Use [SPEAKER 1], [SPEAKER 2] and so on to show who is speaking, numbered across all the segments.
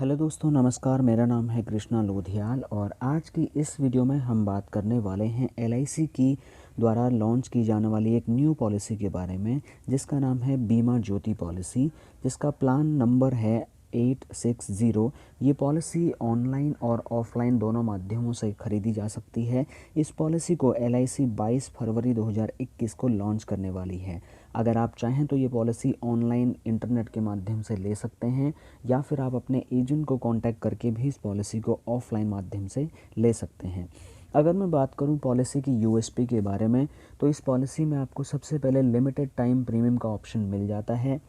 [SPEAKER 1] Hello दोस्तों, नमस्कार। मेरा नाम है कृष्णा लोधियाल और आज की इस वीडियो में हम बात करने वाले हैं एलआईसी की द्वारा लॉन्च की जाने वाली एक न्यू पॉलिसी के बारे में, जिसका नाम है बीमा ज्योति पॉलिसी, जिसका प्लान नंबर है 860। ये पॉलिसी ऑनलाइन और ऑफलाइन दोनों माध्यमों से खरीदी जा सकती है। इस पॉलिसी को एलआईसी 22 फरवरी 2021 को लॉन्च करने वाली है। अगर आप चाहें तो ये पॉलिसी ऑनलाइन इंटरनेट के माध्यम से ले सकते हैं या फिर आप अपने एजेंट को कांटेक्ट करके भी इस पॉलिसी को ऑफलाइन माध्यम से ले सकते हैं। अगर मैं बात करूं पॉलिसी की यूएसपी के बारे में, तो इस पॉलिसी में आपको सबसे पहले लिमिटेड टाइम प्रीमियम का ऑप्शन मिल जाता है,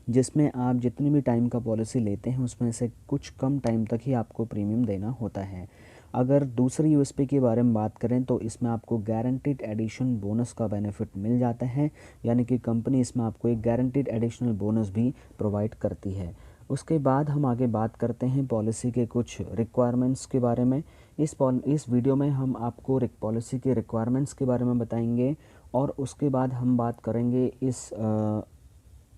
[SPEAKER 1] जिसमें आप जितनी भी टाइम का पॉलिसी लेते हैं उसमें से कुछ कम टाइम तक ही आपको प्रीमियम देना होता है। अगर दूसरी यूएसपी के बारे में बात करें तो इसमें आपको गारंटीड एडिशन बोनस का बेनिफिट मिल जाता है, यानी कि कंपनी इसमें आपको एक गारंटीड एडिशनल बोनस भी प्रोवाइड करती है। उसके बाद हम आगे बात करते हैं पॉलिसी के कुछ रिक्वायरमेंट्स के बारे में। इस वीडियो में हम आपको पॉलिसी के रिक्वायरमेंट्स के बारे में बताएंगे और उसके बाद हम बात करेंगे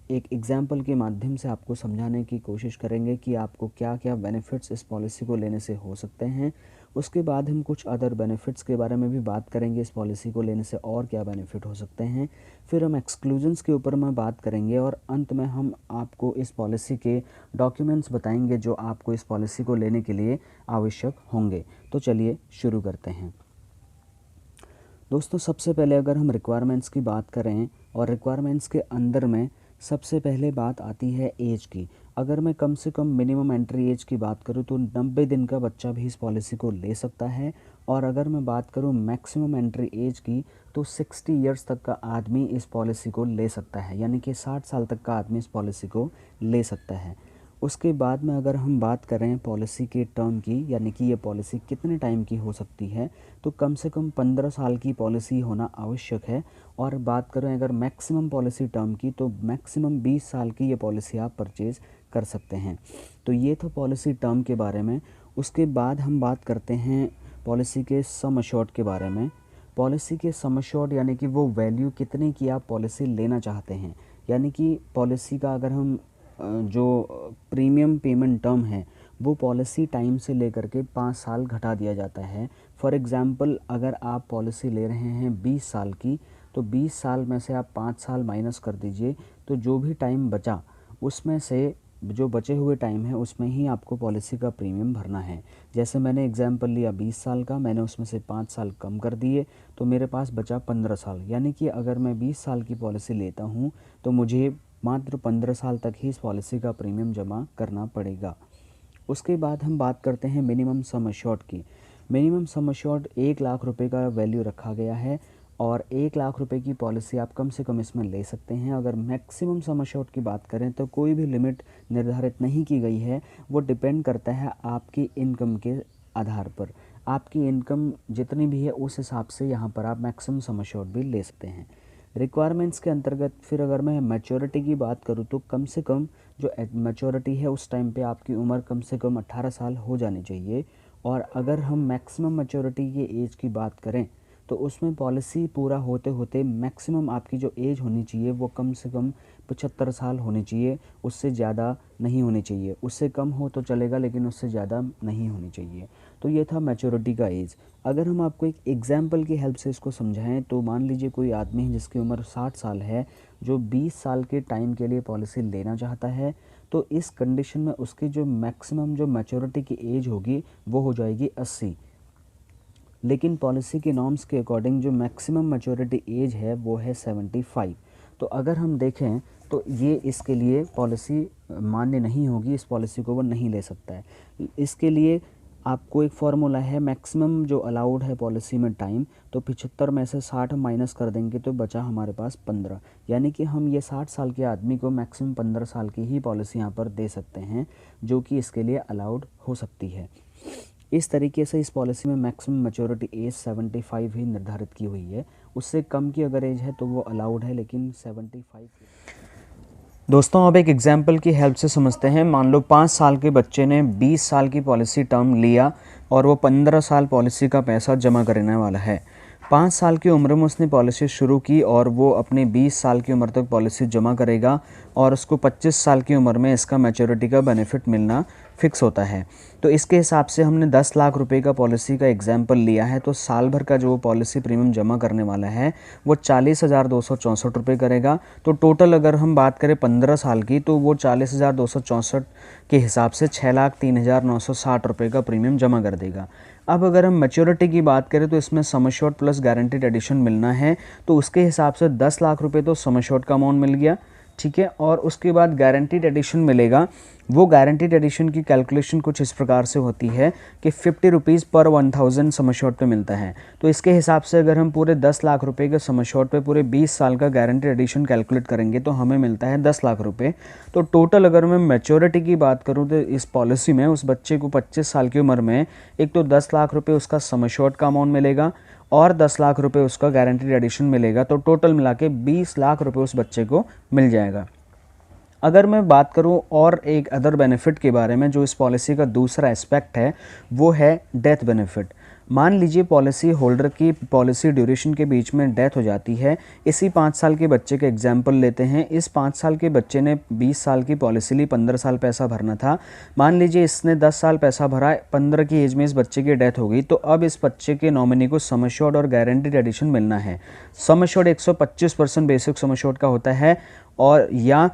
[SPEAKER 1] एक एग्जाम्पल के माध्यम से आपको समझाने की कोशिश करेंगे कि आपको क्या क्या बेनिफिट्स इस पॉलिसी को लेने से हो सकते हैं। उसके बाद हम कुछ अदर बेनिफिट्स के बारे में भी बात करेंगे, इस पॉलिसी को लेने से और क्या बेनिफिट हो सकते हैं। फिर हम एक्सक्लूजन्स के ऊपर में बात करेंगे और अंत में हम आपको इस पॉलिसी के डॉक्यूमेंट्स बताएंगे जो आपको इस पॉलिसी को लेने के लिए आवश्यक होंगे। तो चलिए शुरू करते हैं। दोस्तों, सबसे पहले अगर हम रिक्वायरमेंट्स की बात करें और रिक्वायरमेंट्स के अंदर में सबसे पहले बात आती है एज की। अगर मैं कम से कम मिनिमम एंट्री एज की बात करूं तो 90 दिन का बच्चा भी इस पॉलिसी को ले सकता है, और अगर मैं बात करूं मैक्सिमम एंट्री एज की तो 60 इयर्स तक का आदमी इस पॉलिसी को ले सकता है, यानी कि 60 साल तक का आदमी इस पॉलिसी को ले सकता है। उसके बाद में अगर हम बात करें पॉलिसी के टर्म की, यानी कि ये पॉलिसी कितने टाइम की हो सकती है, तो कम से कम 15 साल की पॉलिसी होना आवश्यक है। और बात करें अगर मैक्सिमम पॉलिसी टर्म की, तो मैक्सिमम 20 साल की ये पॉलिसी आप परचेज़ कर सकते हैं। तो ये था पॉलिसी टर्म के बारे में। उसके बाद हम बात करते हैं पॉलिसी के सम अश्योर्ड के बारे में। पॉलिसी के सम अश्योर्ड यानी कि वो वैल्यू कितने की आप पॉलिसी लेना चाहते हैं, यानी कि पॉलिसी का अगर हम जो प्रीमियम पेमेंट टर्म है वो पॉलिसी टाइम से लेकर के 5 साल घटा दिया जाता है। फॉर एग्ज़ाम्पल, अगर आप पॉलिसी ले रहे हैं 20 साल की, तो 20 साल में से आप 5 साल माइनस कर दीजिए, तो जो भी टाइम बचा उसमें से जो बचे हुए टाइम है उसमें ही आपको पॉलिसी का प्रीमियम भरना है। जैसे मैंने एग्जाम्पल लिया 20 साल का, मैंने उसमें से 5 साल कम कर दिए तो मेरे पास बचा 15 साल, यानी कि अगर मैं 20 साल की पॉलिसी लेता हूँ तो मुझे मात्र 15 साल तक ही इस पॉलिसी का प्रीमियम जमा करना पड़ेगा। उसके बाद हम बात करते हैं मिनिमम सम अश्योर्ड की। मिनिमम सम अश्योर्ड 1 लाख रुपए का वैल्यू रखा गया है और 1 लाख रुपए की पॉलिसी आप कम से कम इसमें ले सकते हैं। अगर मैक्सिमम सम अश्योर्ड की बात करें तो कोई भी लिमिट निर्धारित नहीं की गई है, वो डिपेंड करता है आपकी इनकम के आधार पर। आपकी इनकम जितनी भी है उस हिसाब से यहाँ पर आप मैक्सिमम सम अश्योर्ड भी ले सकते हैं। रिक्वायरमेंट्स के अंतर्गत फिर अगर मैं मैच्योरिटी की बात करूँ तो कम से कम जो मैच्योरिटी है उस टाइम पे आपकी उम्र कम से कम 18 साल हो जानी चाहिए। और अगर हम मैक्सिमम मैच्योरिटी की एज की बात करें तो उसमें पॉलिसी पूरा होते होते मैक्सिमम आपकी जो एज होनी चाहिए वो कम से कम 75 साल होनी चाहिए, उससे ज़्यादा नहीं होनी चाहिए। उससे कम हो तो चलेगा लेकिन उससे ज़्यादा नहीं होनी चाहिए। तो ये था मैच्योरिटी का एज। अगर हम आपको एक एग्जाम्पल की हेल्प से इसको समझाएं तो मान लीजिए कोई आदमी है जिसकी उम्र 60 साल है, जो 20 साल के टाइम के लिए पॉलिसी लेना चाहता है, तो इस कंडीशन में उसकी जो मैक्सिमम जो मैच्योरिटी की एज होगी वो हो जाएगी 80। लेकिन पॉलिसी के नॉर्म्स के अकॉर्डिंग जो मैक्सिमम मैच्योरिटी एज है वो है 75। तो अगर हम देखें तो ये इसके लिए पॉलिसी मान्य नहीं होगी, इस पॉलिसी को वो नहीं ले सकता है। इसके लिए आपको एक फार्मूला है, मैक्सिमम जो अलाउड है पॉलिसी में टाइम, तो 75 में से 60 माइनस कर देंगे तो बचा हमारे पास 15, यानी कि हम ये 60 साल के आदमी को मैक्सिमम 15 साल की ही पॉलिसी यहाँ पर दे सकते हैं, जो कि इसके लिए अलाउड हो सकती है। इस तरीके से इस पॉलिसी में मैक्सिमम मैच्योरिटी एज 75 ही निर्धारित की हुई है। उससे कम की अगर एज है तो वो अलाउड है, लेकिन 75। दोस्तों, अब एक एग्जाम्पल की हेल्प से समझते हैं। मान लो 5 साल के बच्चे ने 20 साल की पॉलिसी टर्म लिया और वो 15 साल पॉलिसी का पैसा जमा करने वाला है। 5 साल की उम्र में उसने पॉलिसी शुरू की और वो अपनी 20 साल की उम्र तक पॉलिसी जमा करेगा और उसको 25 साल की उम्र में इसका मैच्योरिटी का बेनिफिट मिलना फिक्स होता है। तो इसके हिसाब से हमने 10 लाख रुपए का पॉलिसी का एग्जाम्पल लिया है, तो साल भर का जो पॉलिसी प्रीमियम जमा करने वाला है वो 40,264 रुपये करेगा। तो टोटल अगर हम बात करें 15 साल की, तो वो 40,264 के हिसाब से 6,03,960 रुपये का प्रीमियम जमा कर देगा। अब अगर हम मैच्योरिटी की बात करें तो इसमें sum assured plus guaranteed addition मिलना है, तो उसके हिसाब से 10 लाख रुपए तो सम एश्योर्ड का अमाउंट मिल गया, ठीक है। और उसके बाद गारंटीड एडिशन मिलेगा। वो गारंटीड एडिशन की कैलकुलेशन कुछ इस प्रकार से होती है कि 50 रुपीज़ पर 1000 सम एश्योर्ड पे मिलता है। तो इसके हिसाब से अगर हम पूरे 10 लाख रुपए के सम एश्योर्ड पे पूरे 20 साल का गारंटीड एडिशन कैलकुलेट करेंगे तो हमें मिलता है 10 लाख रुपए। तो टोटल अगर मैं मैच्योरिटी की बात करूँ तो इस पॉलिसी में उस बच्चे को 25 साल की उम्र में एक तो 10 लाख रुपये उसका सम एश्योर्ड का अमाउंट मिलेगा और 10 लाख रुपए उसका गारंटीड एडिशन मिलेगा। तो टोटल मिला के 20 लाख रुपए उस बच्चे को मिल जाएगा। अगर मैं बात करूं और एक अदर बेनिफिट के बारे में, जो इस पॉलिसी का दूसरा एस्पेक्ट है वो है डेथ बेनिफिट। मान लीजिए पॉलिसी होल्डर की पॉलिसी ड्यूरेशन के बीच में डेथ हो जाती है। इसी 5 साल के बच्चे का एग्जाम्पल लेते हैं। इस 5 साल के बच्चे ने 20 साल की पॉलिसी ली, 15 साल पैसा भरना था। मान लीजिए इसने 10 साल पैसा भरा, 15 की एज में इस बच्चे की डेथ हो गई, तो अब इस बच्चे के नॉमिनी को सम एश्योर्ड और गारंटीड एडिशन मिलना है। Sum assured 125% basic sum assured का होता है, और या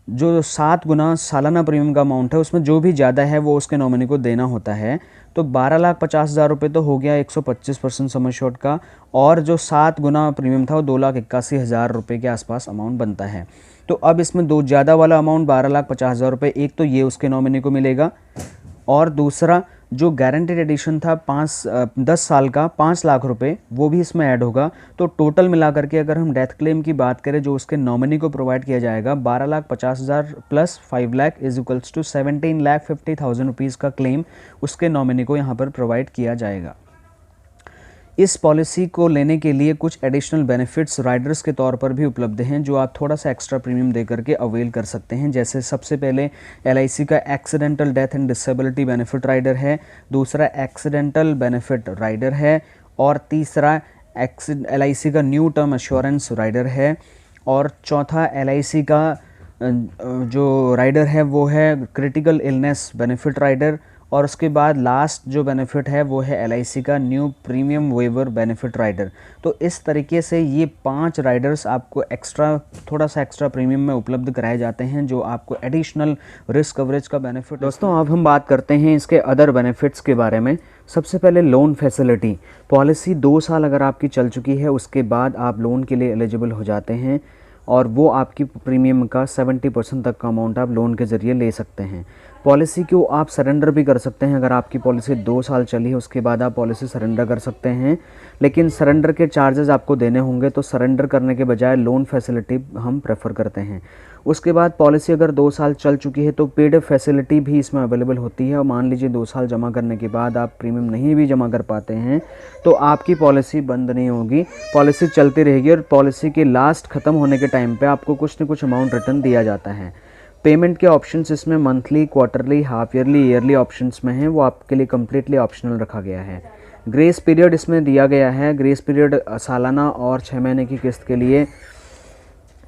[SPEAKER 1] जो 7 गुना सालाना प्रीमियम का अमाउंट है उसमें जो भी ज़्यादा है वो उसके नॉमिनी को देना होता है। तो 12,50,000 रुपये तो हो गया 125% सम एश्योर्ड का, और जो 7 गुना प्रीमियम था वो 2,81,000 रुपये के आसपास अमाउंट बनता है। तो अब इसमें दो ज़्यादा वाला अमाउंट 12,50,000 रुपये, एक तो ये उसके नॉमिनी को मिलेगा, और दूसरा जो गारंटीड एडिशन था 10 साल का 5 लाख रुपए, वो भी इसमें ऐड होगा। तो टोटल मिलाकर के अगर हम डेथ क्लेम की बात करें जो उसके नॉमिनी को प्रोवाइड किया जाएगा, 12,50,000 plus 5 lakh is equals to 17,50,000 rupees का क्लेम उसके नॉमिनी को यहाँ पर प्रोवाइड किया जाएगा। इस पॉलिसी को लेने के लिए कुछ एडिशनल बेनिफिट्स राइडर्स के तौर पर भी उपलब्ध हैं जो आप थोड़ा सा एक्स्ट्रा प्रीमियम दे करके अवेल कर सकते हैं। जैसे सबसे पहले LIC का accidental death and disability benefit rider है, दूसरा एक्सीडेंटल बेनिफिट राइडर है, और तीसरा LIC का न्यू टर्म एश्योरेंस राइडर है, और चौथा LIC का जो राइडर है वो है क्रिटिकल इलनेस बेनिफिट राइडर, और उसके बाद लास्ट जो बेनिफिट है वो है LIC का new premium waiver benefit rider. तो इस तरीके से ये 5 राइडर्स आपको थोड़ा सा एक्स्ट्रा प्रीमियम में उपलब्ध कराए जाते हैं जो आपको एडिशनल रिस्क कवरेज का बेनिफिट। दोस्तों अब हम बात करते हैं इसके अदर बेनिफिट्स के बारे में। सबसे पहले लोन फैसिलिटी। पॉलिसी 2 साल अगर आपकी चल चुकी है उसके बाद आप लोन के लिए एलिजिबल हो जाते हैं, और वो आपकी प्रीमियम का 70% तक का अमाउंट आप लोन के ज़रिए ले सकते हैं। पॉलिसी को आप सरेंडर भी कर सकते हैं। अगर आपकी पॉलिसी 2 साल चली है उसके बाद आप पॉलिसी सरेंडर कर सकते हैं, लेकिन सरेंडर के चार्जेस आपको देने होंगे, तो सरेंडर करने के बजाय लोन फैसिलिटी हम प्रेफर करते हैं। उसके बाद पॉलिसी अगर 2 साल चल चुकी है तो पेड फैसिलिटी भी इसमें अवेलेबल होती है, और मान लीजिए 2 साल जमा करने के बाद आप प्रीमियम नहीं भी जमा कर पाते हैं तो आपकी पॉलिसी बंद नहीं होगी, पॉलिसी चलती रहेगी, और पॉलिसी के लास्ट ख़त्म होने के टाइम पे आपको कुछ न कुछ अमाउंट रिटर्न दिया जाता है। पेमेंट के ऑप्शंस इसमें monthly, quarterly, half yearly, yearly options में हैं, वो आपके लिए कम्प्लीटली ऑप्शनल रखा गया है। ग्रेस पीरियड इसमें दिया गया है। ग्रेस पीरियड सालाना और 6 महीने की किस्त के लिए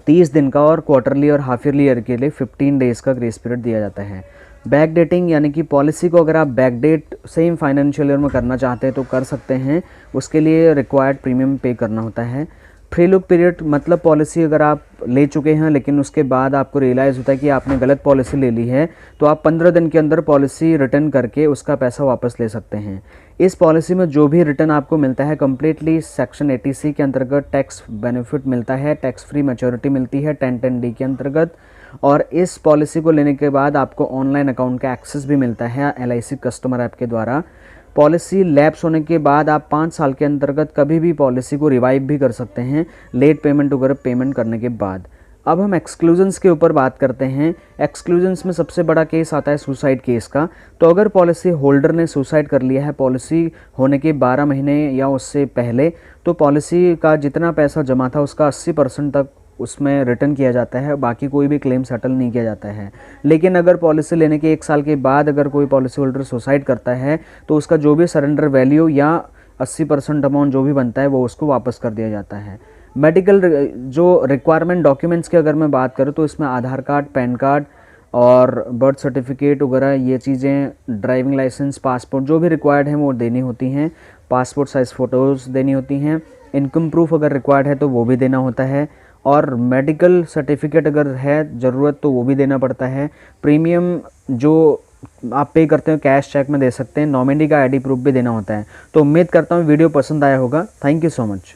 [SPEAKER 1] 30 दिन का, और क्वार्टरली और हाफ ईयरली ईयर के लिए 15 डेज़ का ग्रेस पीरियड दिया जाता है। बैक डेटिंग, यानी कि पॉलिसी को अगर आप back date same financial year में करना चाहते हैं तो कर सकते हैं, उसके लिए रिक्वायर्ड प्रीमियम पे करना होता है। फ्री लुक पीरियड मतलब पॉलिसी अगर आप ले चुके हैं लेकिन उसके बाद आपको रियलाइज़ होता है कि आपने गलत पॉलिसी ले ली है, तो आप 15 दिन के अंदर पॉलिसी रिटर्न करके उसका पैसा वापस ले सकते हैं। इस पॉलिसी में जो भी रिटर्न आपको मिलता है कम्प्लीटली सेक्शन 80C के अंतर्गत टैक्स बेनिफिट मिलता है, टैक्स फ्री मैच्योरिटी मिलती है 1010D के अंतर्गत, और इस पॉलिसी को लेने के बाद आपको ऑनलाइन अकाउंट का एक्सेस भी मिलता है LIC कस्टमर ऐप के द्वारा। पॉलिसी लैप्स होने के बाद आप 5 साल के अंतर्गत कभी भी पॉलिसी को रिवाइव भी कर सकते हैं लेट पेमेंट वगैरह पेमेंट करने के बाद। अब हम एक्सक्लूजन्स के ऊपर बात करते हैं। एक्सक्लूजन्स में सबसे बड़ा केस आता है सुसाइड केस का। तो अगर पॉलिसी होल्डर ने सुसाइड कर लिया है पॉलिसी होने के 12 महीने या उससे पहले, तो पॉलिसी का जितना पैसा जमा था उसका 80% तक उसमें रिटर्न किया जाता है, बाकी कोई भी क्लेम सेटल नहीं किया जाता है। लेकिन अगर पॉलिसी लेने के 1 साल के बाद अगर कोई पॉलिसी होल्डर सुसाइड करता है तो उसका जो भी सरेंडर वैल्यू या 80% अमाउंट जो भी बनता है वो उसको वापस कर दिया जाता है। मेडिकल जो रिक्वायरमेंट डॉक्यूमेंट्स की अगर मैं बात करूँ तो इसमें आधार कार्ड, पैन कार्ड और बर्थ सर्टिफिकेट वगैरह ये चीज़ें, ड्राइविंग लाइसेंस, पासपोर्ट जो भी रिक्वायर्ड हैं वो देनी होती हैं। पासपोर्ट साइज़ फ़ोटोज़ देनी होती हैं। इनकम प्रूफ अगर रिक्वायर्ड है तो वो भी देना होता है, और मेडिकल सर्टिफिकेट अगर है ज़रूरत तो वो भी देना पड़ता है। प्रीमियम जो आप पे करते हो कैश चेक में दे सकते हैं। नॉमिनी का आईडी प्रूफ भी देना होता है। तो उम्मीद करता हूँ वीडियो पसंद आया होगा। Thank you so much.